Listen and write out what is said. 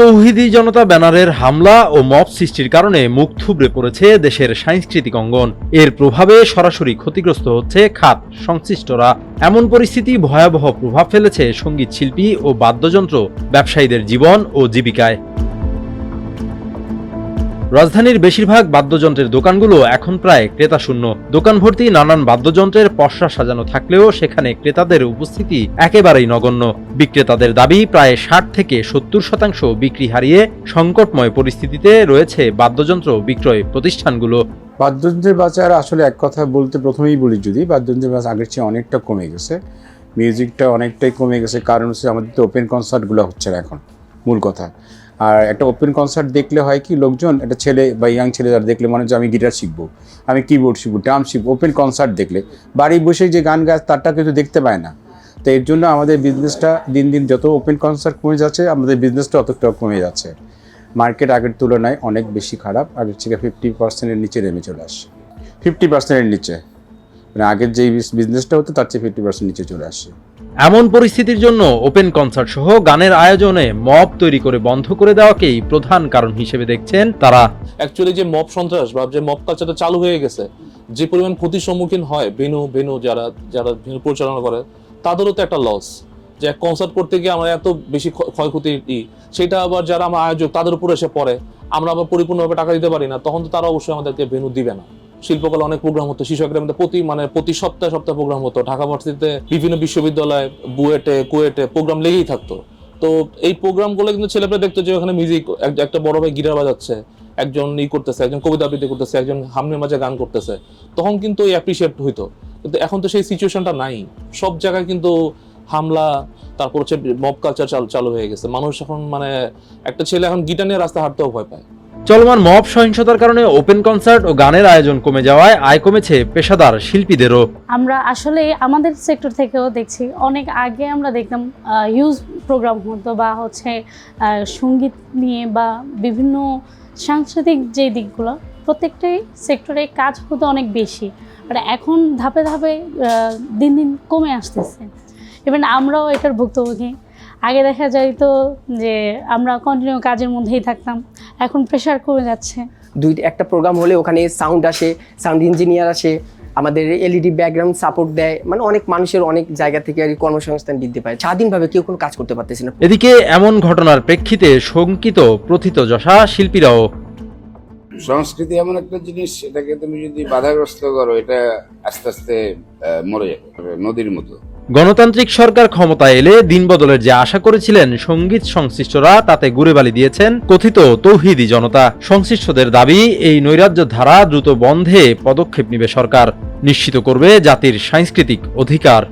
তৌহিদি জনতা ব্যানারের হামলা ও মব সৃষ্টির কারণে মুখ থুবড়ে পড়েছে দেশের সাংস্কৃতিক অঙ্গন। এর প্রভাবে সরাসরি ক্ষতিগ্রস্ত হচ্ছে খাত সংশ্লিষ্টরা। এমন পরিস্থিতি ভয়াবহ প্রভাব ফেলেছে সঙ্গীত শিল্পী ও বাদ্যযন্ত্র ব্যবসায়ীদের জীবন ও জীবিকায়। রাজধানীর বেশিরভাগ বাদ্যযন্ত্রের দোকানগুলো এখন প্রায় ক্রেতাশূন্য। দোকান ভর্তি নানান বাদ্যযন্ত্রের পসরা সাজানো থাকলেও সেখানে ক্রেতাদের উপস্থিতি একেবারেই নগণ্য। বিক্রেতাদের দাবি, প্রায় ৬০ থেকে ৭০% বিক্রি হারিয়ে সংকটময় পরিস্থিতিতে রয়েছে বাদ্যযন্ত্র বিক্রয় প্রতিষ্ঠানগুলো। বাদ্যযন্ত্রের বাজার আসলে এক কথা বলতে প্রথমেই বলি, যদি বাদ্যযন্ত্রের বাজার আগের চেয়ে অনেকটা কমে গেছে, মিউজিকটা অনেকটাই কমে গেছে। কারণ হচ্ছে আমাদের তো ওপেন কনসার্টগুলো হচ্ছে না এখন, মূল কথা। আর একটা ওপেন কনসার্ট দেখলে হয় কি, লোকজন একটা ছেলে বা ইয়াং ছেলে যারা দেখলে মনে হচ্ছে আমি গিটার শিখবো, আমি কিবোর্ড শিখবো, ড্রাম শিখবো। ওপেন কনসার্ট দেখলে বাড়ি বসে যে গান গায় তারটা কিন্তু দেখতে পায় না। তো এর জন্য আমাদের বিজনেসটা দিন দিন যত ওপেন কনসার্ট কমে যাচ্ছে, আমাদের বিজনেসটা অতটা কমে যাচ্ছে। মার্কেট আগের তুলনায় অনেক বেশি খারাপ। আগের থেকে 50%-এর নিচে নেমে চলে আসে। 50%-এর নিচে, মানে আগের যে বিজনেসটা হতো তার চেয়ে 50% নিচে চলে আসে। এমন পরিস্থিতির জন্য ওপেন কনসার্ট সহ গানের আয়োজনে মব তৈরি করে বন্ধ করে দেওয়াকেই প্রধান কারণ হিসেবে দেখছেন তারা। অ্যাকচুয়ালি যে মব সন্ত্রাস বা যে মব কালচারটা চালু হয়ে গেছে, যে পরিমাণ ক্ষতির সম্মুখীন হয় ভেনু যারা পরিচালনা করে, তাদেরও তো একটা লস। যে এক কনসার্ট করতে গিয়ে আমরা এত বেশি ক্ষয়ক্ষতি, সেটা আবার যারা আমার আয়োজক তাদের উপর এসে পড়ে, আমরা আবার পরিপূর্ণভাবে টাকা দিতে পারি না, তখন তো তারা অবশ্যই আমাদেরকে ভেনু দিবে না। শিল্পকলা অনেক প্রোগ্রাম হতো, শিশু একাডেমিতে প্রতি সপ্তাহে প্রোগ্রাম হতো। ঢাকা ভার্সিটিতে বিভিন্ন বিশ্ববিদ্যালয়, বুয়েটে, কুয়েটে প্রোগ্রাম লেগেই থাকতো। তো এই প্রোগ্রামগুলো কিন্তু ছেলেপেলে দেখতো যে ওখানে মিউজিক, একটা বড় ভাই গিটার বাজাচ্ছে, একজন করতেছে, একজন কবিতা আবৃত্তি করতেছে, একজন হামনের মাঝে গান করতেছে, তখন কিন্তু অ্যাপ্রিসিয়েট হইতো। কিন্তু এখন তো সেই সিচুয়েশনটা নাই। সব জায়গায় কিন্তু হামলা, তারপর হচ্ছে মব কালচার চালু হয়ে গেছে। মানুষ এখন একটা ছেলে এখন গিটার নিয়ে রাস্তা হাঁটতেও ভয় পায়। চলমান মব সহিংসতার কারণে ওপেন কনসার্ট ও গানের আয়োজন কমে যাওয়ায় আয় কমেছে পেশাদার শিল্পীদেরও। আমরা আসলে আমাদের সেক্টর থেকেও দেখছি, অনেক আগে আমরা দেখতাম হিউজ প্রোগ্রাম হতো বা সঙ্গীত নিয়ে বা বিভিন্ন সাংস্কৃতিক যে দিকগুলো প্রত্যেকটাই সেক্টরে কাজ হতো অনেক বেশি। বাট এখন ধাপে ধাপে দিন দিন কমে আসতেছে। ইভেন আমরাও এটার ভুক্তভোগী। আগে দেখা যাইতো যে আমরা কন্টিনিউ কাজের মধ্যেই থাকতাম, এখন প্রেশার কমে যাচ্ছে। একটা প্রোগ্রাম হলে ওখানে সাউন্ড আসে, সাউন্ড ইঞ্জিনিয়ার আসে, আমাদের এলইডি ব্যাকগ্রাউন্ড সাপোর্ট দেয়, অনেক মানুষের অনেক জায়গা থেকে আর কর্মসংস্থান বৃদ্ধি পায়। স্বাধীনভাবে কেউ কোনো কাজ করতে পারতেছে না। এদিকে এমন ঘটনার প্রেক্ষিতে শঙ্কিত প্রথিতযশা শিল্পীরাও। সংস্কৃতি এমন একটা জিনিস, এটাকে তুমি যদি বাধাগ্রস্ত করো, এটা আস্তে আস্তে মরে যাবে নদীর মতো। গণতান্ত্রিক সরকার ক্ষমতায় এলে দিন বদলের যে আশা করেছিলেন সঙ্গীত সংশ্লিষ্টরা, তাতে গুড়েবালি দিয়েছেন কথিত তৌহিদি জনতা। সংশ্লিষ্টদের দাবি, এই নৈরাজ্য ধারা দ্রুত বন্ধে পদক্ষেপ নেবে সরকার, নিশ্চিত করবে জাতির সাংস্কৃতিক অধিকার।